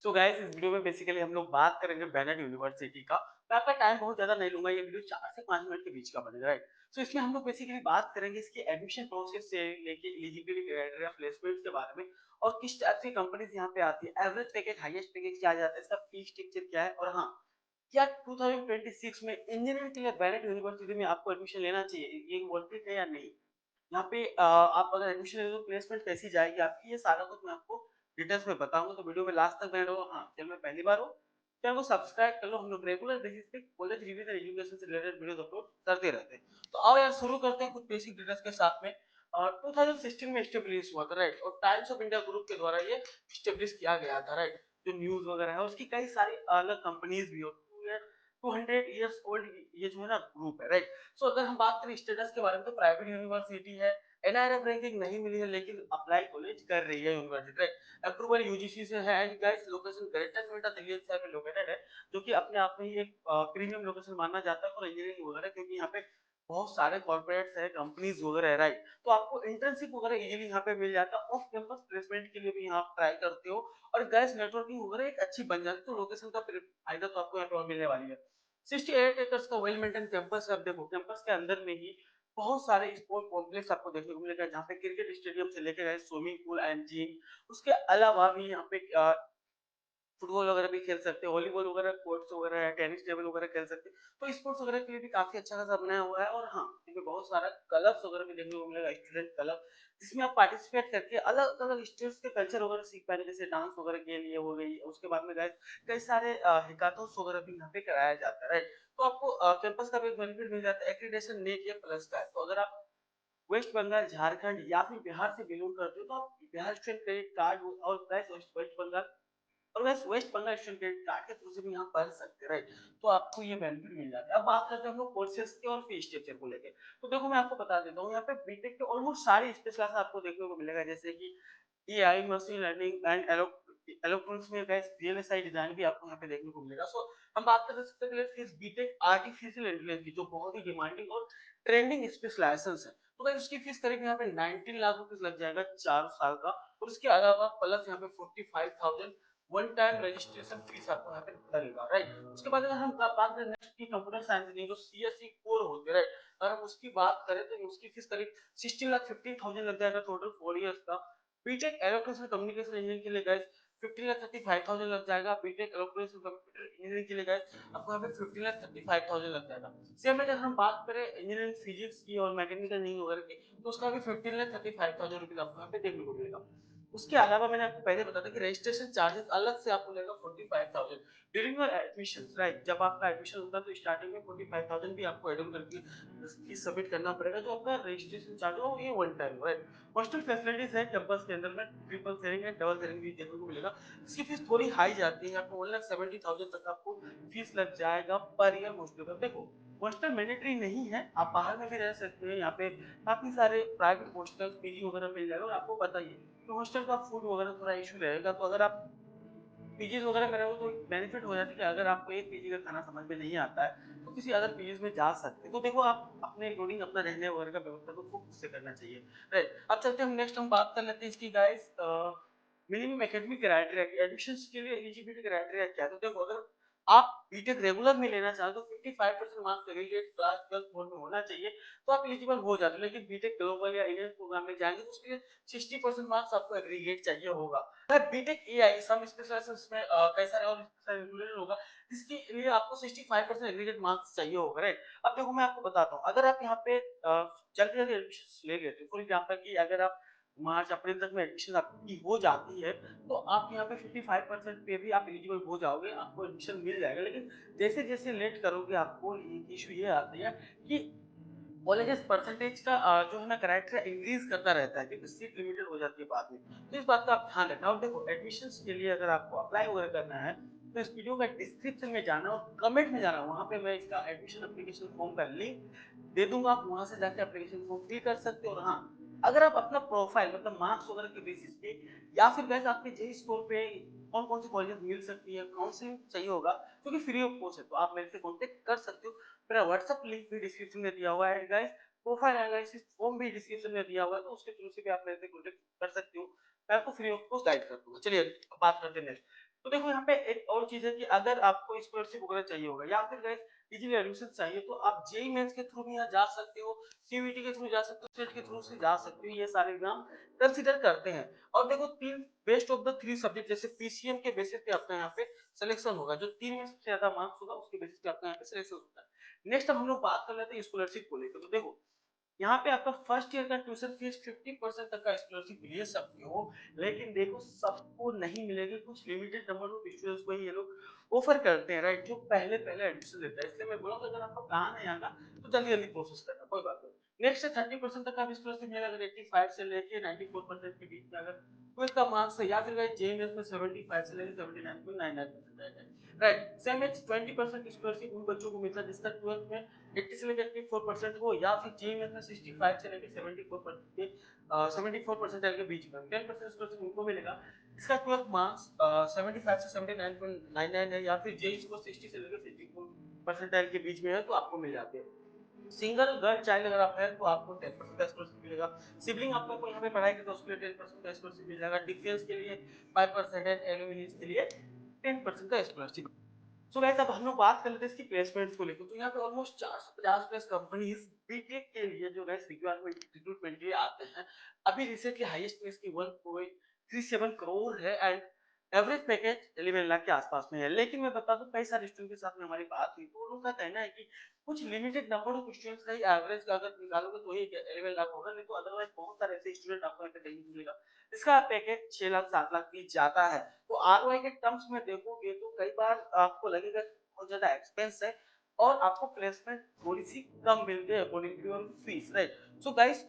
So guys इस video में basically हम लोग बात करेंगे बेनेट यूनिवर्सिटी का। मैं आपका टाइम बहुत ज्यादा नहीं लूंगा, ये वीडियो 4 से 5 मिनट के बीच का बनेगा, राइट। सो इसमें हम लोग बेसिकली बात करेंगे इसके एडमिशन प्रोसेस से लेके एलिजिबिलिटी क्राइटेरिया, प्लेसमेंट के बारे में और किस टाइप की कंपनीज यहाँ पे आती है, एवरेज पैकेज, हाईएस्ट पैकेज क्या जाता है, इसका फी स्ट्रक्चर क्या है और हाँ, क्या 2026 में इंजीनियरिंग के लिए बेनेट यूनिवर्सिटी में आपको एडमिशन लेना चाहिए, ये वर्थ है या नहीं। यहाँ पे आप अगर एडमिशन ले तो प्लेसमेंट कैसी जाएगी आपकी, ये सारा कुछ मैं आपको डिटेल्स में बताऊंगा, तो वीडियो में लास्ट तक बने रहो। हाँ, चैनल में पहली बार हो, चैनल को सब्सक्राइब कर लो। हम लोग रेगुलर बेसिस पे कॉलेज रिव्यूज और एजुकेशन से रिलेटेड वीडियोस अपलोड करते रहते हैं। तो आओ यार शुरू करते हैं कुछ बेसिक डिटेल्स के साथ में। 2016 में एस्टेब्लिश हुआ था, राइट, और टाइम्स ऑफ इंडिया ग्रुप के द्वारा ये एस्टेब्लिश किया गया था, राइट। जो न्यूज वगैरह है उसकी कई सारी अलग कंपनीज भी हो, 200 इयर्स ओल्ड ये जो है ना ग्रुप है, राइट। सो अगर हम बात करें स्टेटस के बारे में तो प्राइवेट यूनिवर्सिटी है, एनआईआरएफ रैंकिंग नहीं मिली है लेकिन अप्लाई कॉलेज कर रही है यूनिवर्सिटी, राइट। अप्रूवल यूजीसी से है and guys location greater Noida Delhi NCR में लोकेटेड है, जो कि अपने आप में ही एक प्रीमियम लोकेशन माना जाता है फॉर इंजीनियरिंग वगैरह, क्योंकि यहाँ पे बहुत सारे कॉर्पोरेट्स है, कंपनीज वगैरह है, राइट। तो आपको इंटर्नशिप वगैरह इजीली यहाँ पे मिल जाता है, ऑफ कैंपस प्लेसमेंट के लिए भी यहाँ ट्राई करते हो और गैस नेटवर्किंग वगैरह एक अच्छी बन जाती है, तो लोकेशन का फायदा तो आपको यहाँ पे और मिलने वाली है। 68 एकर्स का वेल मेंटेन कैंपस है। अब देखो कैंपस के अंदर में ही बहुत सारे स्पोर्ट कॉम्प्लेक्स आपको देखने को मिलेगा, जहाँ पे क्रिकेट स्टेडियम से लेकर स्विमिंग पूल एंड जिम, उसके अलावा भी यहाँ पे फुटबॉल वगैरह भी खेल सकते हैं, वॉलीबॉल वगैरह कोर्ट्स वगैरह है, टेनिस टेबल वगैरह खेल सकते हैं। तो स्पोर्ट्स वगैरह के लिए भी काफी अच्छा खासा बनाया हुआ है और हाँ, इसमें बहुत सारा क्लब्स वगैरह भी देखने को मिलेगा, स्टूडेंट क्लब, जिसमें आप पार्टिसिपेट करके अलग अलग स्टेट्स के कल्चर वगैरह सीख पाएंगे, जैसे डांस वगैरह के लिए हो गई। उसके बाद में कई सारे हैकाथॉन्स वगैरह भी यहाँ पे कराया जाता है, राइट। तो आपको कैंपस का भी एक बेनिफिट मिल जाता है, एक्रीडेशन नेट या प्लस का है। तो अगर आप वेस्ट बंगाल, झारखंड या फिर बिहार से बिलोंग करते हो तो आप बिहार स्टूडेंट क्रेडिट कार्ड और वेस्ट बंगाल और West Bengal student credit card के थ्रू से भी यहाँ पढ़ सकते हैं, राइट। तो आपको ये बेनिफिट मिल जाता है। अब बात करते हैं हम लोग कोर्सेज के और फी स्ट्रक्चर को लेके। तो देखो मैं आपको बता देता हूँ, यहाँ पे बीटेक के ऑलमोस्ट सारे स्पेशल क्लास आपको देखने को मिलेगा, जैसे कि AI, machine learning and electronics में गाइस वीएलएसआई डिजाइन भी आपको यहाँ पे देखने को मिलेगा। सो हम बात कर सकते हैं फिर बीटेक आर्टिफिशियल इंटेलिजेंस की, जो बहुत ही डिमांडिंग और ट्रेंडिंग स्पेशलाइजेशन है। तो गाइस उसकी फीस करीब यहाँ पे 19 लाख रुपए लग जाएगा 4 साल का, और उसके अलावा प्लस यहाँ पे 45,000 वन टाइम रजिस्ट्रेशन फीस आपको यहाँ पे लगेगा, राइट। उसके बाद अगर हम बात करें नेक्स्ट की कंप्यूटर साइंस इंजीनियरिंग, जो सीएससी कोर होते हैं, राइट, अगर हम उसकी बात करें तो उसकी फीस करीब 16,50,000 लग जाएगा टोटल 4 इयर्स का। B Tech electronics and communication engineering के लिए गाइस 15,35,000 लग जाएगा। B Tech electronics and computer engineering के लिए गाइस आपको यहाँ पे 15,35,000 लग जाएगा। सेम अगर हम बात करें इंजीनियरिंग फिजिक्स की और मैकेनिकल इंजीनियरिंग वगैरह की, तो उसका भी 15,35,000 रुपीज आपको यहाँ पे देखने को मिलेगा। उसके अलावा मैंने आपको पहले बताया था कि रजिस्ट्रेशन चार्जेस अलग से आपको लगेगा 45,000 ड्यूरिंग योर एडमिशन, राइट। जब आपका एडमिशन होता है तो स्टार्टिंग में 45,000 भी आपको एड ऑन करके फीस सबमिट करना पड़ेगा, जो आपका रजिस्ट्रेशन चार्ज हो ये one time, right. Hostel facilities है कैंपस के अंदर में, ट्रिपल शेयरिंग है, डबल शेयरिंग भी देखने को मिलेगा। इसकी फीस थोड़ी हाई जाती है, आपको 1,70,000 तक आपको फीस लग जाएगा पर ईयर हॉस्टल का। देखो हॉस्टल मैंडेटरी नहीं है, आप बाहर में भी रह सकते हैं, यहाँ पे काफी सारे प्राइवेट हॉस्टल पीजी वगैरह मिल जाएगा। और आपको पता ही है तो हॉस्टल का फूड वगैरह थोड़ा इशू रहेगा, तो अगर आप पीजीज वगैरह में रहो तो बेनिफिट हो जाता है कि अगर आपको एक पीजी का खाना समझ में नहीं आता है तो किसी अदर पीजीज में जा सकते हैं। तो देखो आप अपने अकॉर्डिंग अपना रहने वगैरह का व्यवस्था तो खुद से करना चाहिए, राइट। अब चलते हैं हम नेक्स्ट हम बात कर लेते हैं इसकी guys minimum academic criteria, admission के लिए एलिजिबिलिटी क्राइटेरिया क्या है। तो देखो अगर आप बीटेक रेगुलर में लेना चाहते हो तो 55% मार्क्स एग्रीगेट क्लास 12 बोर्ड में होना चाहिए, तो आप एलिजिबल हो जाते हो। लेकिन बीटेक ग्लोबल या इंडियन प्रोग्राम में जाएंगे तो उसके लिए 60% मार्क्स आपको एग्रीगेट चाहिए होगा। बीटेक एआई सम स्पेशलाइजेशंस में कई सारे और इंक्लूडेड होगा, जिसके लिए आपको 65% एग्रीगेट मार्क्स चाहिए होगा, राइट। अब देखो मैं आपको बताता हूँ, अगर आप यहाँ पे जल्दी जल्दी एडमिशन ले लेते हो, फॉर एग्जाम्पल की अगर आप मार्च अप्रैल तक में एडमिशन आपकी हो जाती है, तो आप यहाँ पे 55% पे भी आप एलिजिबल हो जाओगे, आपको एडमिशन मिल जाएगा। लेकिन जैसे जैसे लेट करोगे आपको इशू ये आती है कि कॉलेजेस परसेंटेज का जो है ना क्राइटेरिया इंक्रीज करता रहता है, क्योंकि सीट लिमिटेड हो जाती है बाद में। तो इस बात का आप ध्यान रखना। और देखो एडमिशंस के लिए अगर आपको अप्लाई वगैरह करना है तो इस वीडियो का डिस्क्रिप्शन में जाना और कमेंट में जाना, वहां पे मैं इसका एडमिशन एप्लीकेशन फॉर्म का लिंक दे दूंगा, आप वहां से जाकर एप्लीकेशन फॉर्म फिल कर सकते हो। और हाँ, अगर आप अपना प्रोफाइल मतलब मार्क्स वगैरह के बेसिस पे या फिर गैस आपके जेई स्कोर पे कौन कौन सी कॉलेजेस मिल सकती है, काउंसलिंग चाहिए होगा, क्योंकि फ्री ऑफ कॉस्ट है, तो आप मेरे से कॉन्टेक्ट कर सकते हो। मेरा व्हाट्सएप लिंक भी डिस्क्रिप्शन में दिया हुआ है गाइस, प्रोफाइल एनालिसिस फॉर्म भी डिस्क्रिप्शन में दिया हुआ है, तो उसके थ्रू से भी आप मेरे से कॉन्टेक्ट कर सकते हो। मैं आपको फ्री ऑफ कॉस्ट गाइड कर दूंगा। चलिए अब बात करते हैं नेक्स्ट। तो देखो यहाँ पे एक और चीज़ है कि अगर आपको स्कॉलरशिप वगैरह चाहिए होगा या फिर गाइस इजीली एडमिशन चाहिए तो आप जेईई मेंस के थ्रू भी यहाँ जा सकते हो, सीयूईटी के थ्रू जा सकते हो, स्टेट के थ्रू से जा सकते हो, ये सारे एग्जाम कंसीडर करते हैं। और देखो 3 बेस्ट ऑफ द 3 सब्जेक्ट जैसे पीसीएम के बेसिस पे आपका यहाँ पे सिलेक्शन होगा, जो 3 में सबसे ज्यादा मार्क्स होगा उसके बेसिस पे आपका यहाँ पे सिलेक्शन होता है। नेक्स्ट अब हम लोग बात कर लेते हैं स्कॉलरशिप को लेकर। तो देखो यहाँ पे आपका फर्स्ट ईयर का ट्यूशन फीस 50% तक का स्कॉलरशिप ले सकते हो, लेकिन देखो सबको नहीं मिलेगी, कुछ लिमिटेड नंबर ऑफ स्टूडेंट्स को ही ये लोग ऑफर करते हैं, राइट, जो पहले पहले एडमिशन लेता है। इसलिए मैं बोला अगर आपको प्लान है आना तो जल्दी जल्दी प्रोसेस करना, कोई बात नहीं। नेक्स्ट है 30% तक का स्कॉलरशिप मिलेगा अगर 85 से लेके 94% के बीच में अगर ट्वेल्थ का मार्क्स है, या फिर जेएमएस में 75 से लेके 79.99% है, राइट। सेम है 20% स्कॉलरशिप उन बच्चों को मिलता है जिसका 12th में 80 से लेकर 84% हो, या फिर जेईई में 65 से लेकर 74% के 74 परसेंटाइल के बीच में 10% स्कॉलरशिप उनको मिलेगा इसका 12 मार्क्स 75 से 79.99 है, या फिर जेईई को 60 से लेकर 64 परसेंटाइल के बीच में है तो आपको मिल जाते हैं। सिंगल गर्ल चाइल्ड अगर आप है तो आपको 10% का स्कॉलरशिप मिलेगा। सिबलिंग आपको कोई यहाँ पे पढ़ाई करे तो उसके लिए 10% का स्कॉलरशिप मिल जाएगा। डिफेंस के लिए 5% है, एनुअल के लिए 10% का स्कॉलरशिप। सो गाइस अब हम लोग बात कर लेते हैं इसकी प्लेसमेंट्स को लेकर। तो यहाँ पे ऑलमोस्ट 450 प्लस कंपनीज बीटेक के लिए जो गाइस रिक्वायरमेंट रिक्रूटमेंट के लिए आते हैं। अभी रिसेंटली हाईएस्ट पे इसकी 1.37 करोड़ है एंड एवरेज पैकेज 11 लाख के आसपास में है। लेकिन मैं बता दूं कई सारे स्टूडेंट के साथ में हमारी बात हुई तो उनका कहना है कि कुछ लिमिटेड नंबर ऑफ स्टूडेंट्स का ही एवरेज का अगर निकालोगे तो ही 11 लाख होगा, नहीं तो अदरवाइज बहुत सारे ऐसे स्टूडेंट आपको यहाँ पे कहीं मिलेगा इसका पैकेज 6 लाख 7 लाख भी जाता है। तो आरओआई के टर्म्स में देखोगे तो कई बार आपको लगेगा बहुत ज्यादा एक्सपेंस है और आपको प्लेसमेंट थोड़ी सी कम मिलती है according to your fees, right. So guys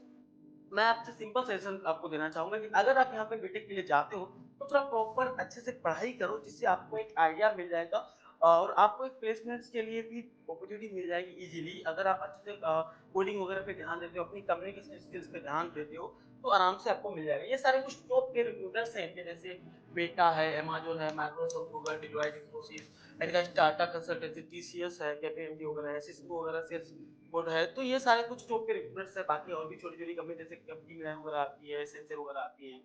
मैं आपसे सिंपल सजेशन आपको देना चाहूंगा कि अगर आप यहाँ पे बीटेक के लिए जाते हो तो थोड़ा प्रॉपर अच्छे से पढ़ाई करो जिससे आपको एक आइडिया मिल जाएगा और आपको एक प्लेसमेंट्स के लिए भी अपॉर्चुनिटी मिल जाएगी इजीली। अगर आप अच्छे से कोडिंग वगैरह पे ध्यान देते हो, अपनी कम्युनिकेशन स्किल्स पे ध्यान देते हो तो आराम से आपको मिल जाएगा। ये सारे कुछ टॉप के रिक्रूटर्स हैं इनके, जैसे मेटा है, अमेज़न है, माइक्रोसॉफ्ट, गूगल, डेलोइट, इन्फोसिस, इनका टाटा कंसल्टेंसी, टीसीएस है, केपीएमजी वगैरह है, सिस्को वगैरह, सेल्स बोर्ड है। तो ये सारे कुछ टॉप के रिक्रूटर्स है। बाकी और भी छोटी-छोटी कंपनी जैसे कैपgemini वगैरह आती है, एसेंचर वगैरह आती है।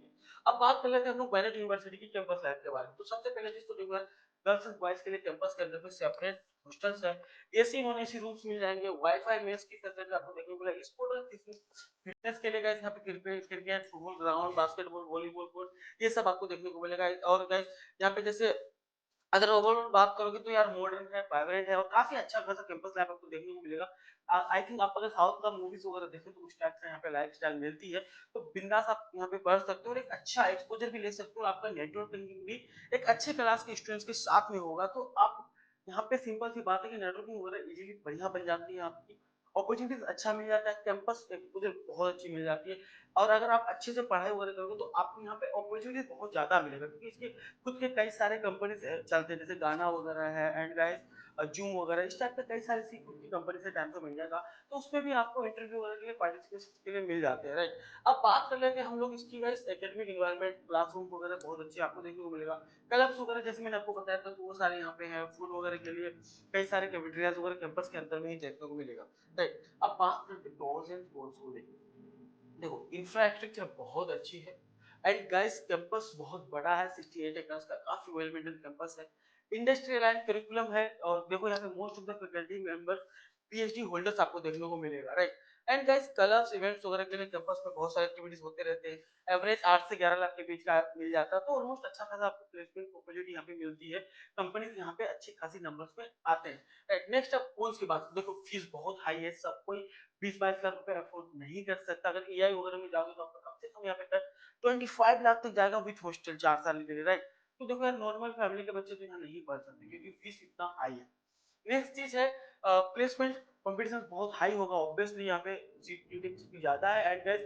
अब बात कर लेते हैं हम लोग बैनर यूनिवर्सिटी की कैंपस लाइफ के बारे में। तो सबसे पहले चीज़ तो देखो यार, गर्ल्स एंड बॉयज के लिए कैंपस के अंदर में सेपरेट हॉस्टल्स है, एसी नॉन एसी रूम्स मिल जाएंगे, वाईफाई मेस की फैसिलिटी आपको देखने को मिलेगी। स्पोर्ट और फिटनेस के लिए गाइस यहाँ पे cricket, football ground, basketball, volleyball court, ये सब आपको देखने को मिलेगा। और गाइस यहाँ पे जैसे अगर ओवरऑल बात करोगे तो यार मॉडर्न है, वाइब्रेंट है और काफी अच्छा खासा कैंपस लाइफ आपको देखने को मिलेगा। आई थिंक आप अगर साउथ का मूवीज वगैरह देखें तो उस टाइप से यहाँ पे लाइफस्टाइल मिलती है। तो बिंदास आप यहाँ पे पढ़ सकते हो और एक अच्छा एक्सपोजर भी ले सकते हो। आपका नेटवर्किंग भी एक अच्छे क्लास के स्टूडेंट्स के साथ में होगा तो आप यहाँ पे सिंपल सी बात है कि नेटवर्किंग वगैरह इजीली बढ़िया बन जाती है आपकी, अपॉर्चुनिटीज अच्छा मिल जाता है, कैंपस एक्सपोजर बहुत अच्छी मिल जाती है। और अगर आप अच्छे से पढ़ाई वगैरह करोगे तो आपको यहाँ पे अपॉर्चुनिटीज बहुत ज्यादा मिलेगा क्योंकि इसके खुद के कई सारे कंपनीज चलते हैं जैसे गाना वगैरह है एंड गाइस जूम वगैरह, इस टाइप के कई सारी सी खुद की कंपनी से टाइम टू इंडिया का। तो उसमें भी आपको इंटरव्यू वगैरह के लिए पार्टिसिपेशन के लिए मिल जाते हैं, राइट। अब बात कर लेंगे हम लोग इसकी गाइस एकेडमिक एनवायरनमेंट, क्लासरूम वगैरह बहुत अच्छे आपको देखने को मिलेगा। क्लब्स वगैरह जैसे मैंने आपको बताया था तो वो सारे यहाँ पे हैं। फूड वगैरह के लिए कई सारे कैफेटेरियाज वगैरह कैंपस के अंदर में ही देखने को मिलेगा, राइट। अब बात करते हैं प्रोस एंड कॉन्स को लेकर। देखो इंफ्रास्ट्रक्चर बहुत अच्छी है एंड गाइस कैंपस बहुत बड़ा है, 68 एकर्स का काफी वेल मेंटेन कैंपस है। इंडस्ट्रियल एंड करिकुलम है और देखो यहाँ पे most of the faculty members PhD holders आपको देखने को मिलेगा, right. And guys clubs events वगैरह के लिए कैंपस में बहुत सारे एक्टिविटीज होते रहते हैं। एवरेज 8 से 11 लाख के बीच का मिल जाता है तो ऑलमोस्ट अच्छा खासा आपको प्लेसमेंट अपॉर्चुनिटी यहाँ पे मिलती है। कंपनीज यहाँ पे अच्छी खासी नंबर्स में आते हैं, राइट। नेक्स्ट अब कॉन्स की बात, देखो फीस बहुत हाई है, सब कोई 20-22 लाख रुपए अफोर्ड नहीं कर सकता। अगर एआई वगैरह में जाओगे तो आपका कम से कम यहाँ पे 25 लाख तक जाएगा विथ हॉस्टल 4 साल के लिए, राइट। तो देखो यार नॉर्मल फैमिली के बच्चे तो यहाँ नहीं पढ़ सकते क्योंकि फीस इतना हाई है। नेक्स्ट चीज है प्लेसमेंट कंपटीशन बहुत हाई होगा ऑब्वियसली, यहाँ पे सीट इंटेंसिटी ज्यादा है and guys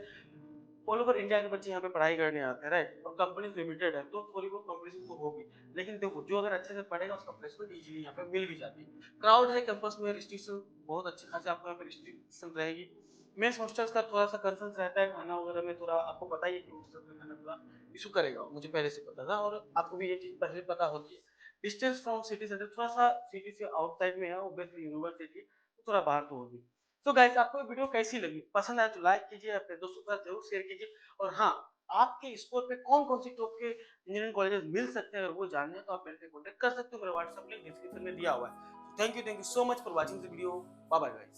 all over India के बच्चे यहाँ पे पढ़ाई करने आते हैं, राइट। और कंपनी लिमिटेड है तो थोड़ी बहुत कंपटीशन तो होगी, लेकिन देखो जो अगर अच्छे से पढ़ेगा उसका प्लेसमेंट इजीली यहाँ पे मिल भी जाती है। क्राउड है कैंपस में, रिस्ट्रिक्शन बहुत अच्छे खासे आपको यहाँ पे रिस्ट्रिक्शन रहेगी। मेस हॉस्टल्स का थोड़ा सा कंसर्न रहता है, खाना वगैरह में थोड़ा आपको पता ही है कि हॉस्टल में खाना थोड़ा इशू करेगा, मुझे पहले से पता था और आपको भी ये चीज पहले पता होती है। डिस्टेंस फ्रॉम सिटी सेंटर थोड़ा सा सिटी से आउटसाइड में है ऑब्वियसली, यूनिवर्सिटी तो थोड़ा बाहर तो होगी। तो गाइस आपको ये वीडियो कैसी लगी, पसंद आए तो लाइक कीजिए, अपने दोस्तों के साथ जरूर शेयर कीजिए और हाँ आपके स्कोर पे कौन-कौन सी टॉप के इंजीनियरिंग कॉलेजेस मिल सकते हैं, अगर वो जानना है तो आप मेरे से कॉन्टैक्ट कर सकते हो। मेरा व्हाट्सएप लिंक डिस्क्रिप्शन में दिया हुआ है। Thank you so much for watching the video. Bye bye guys.